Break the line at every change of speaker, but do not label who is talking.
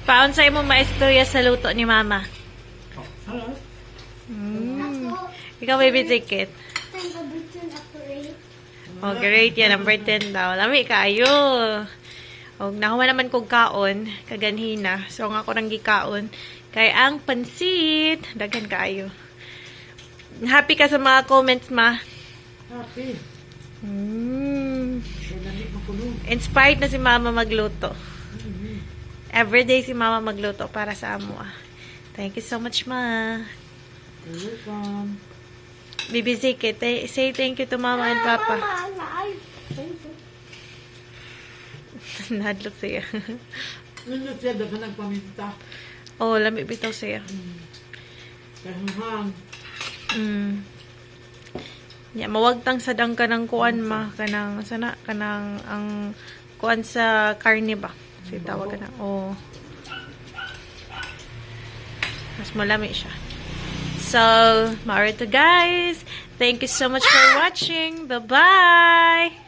Paon sa imo maestorya sa luto ni Mama?
Hello.
Ikaw may ticket. Oh, great. Yan, number 10 daw. Lami kayo. O, nakuha naman kong kaon, kaganhina. So, nga ako nang gikaon. Kaya ang pansit, daghan kayo. Happy ka sa mga comments, ma?
Happy. Lamig makulong.
Inspired na si Mama magluto. Everyday si Mama magluto para sa amo. Thank you so much, ma.
You're welcome.
Bibi Ziki, say thank you to Mama and Papa. Nahadlok siya.
Nandun siya, daga nagpaminta.
Oh, lamig bitaw siya.
Kahang.
Ya, mawagtang sadang kanang kuan ma kanang sana kanang ang kuan sa karne ba. So tawag ka na. Oh. Mas malami siya. So, maarito guys. Thank you so much for watching. Bye-bye.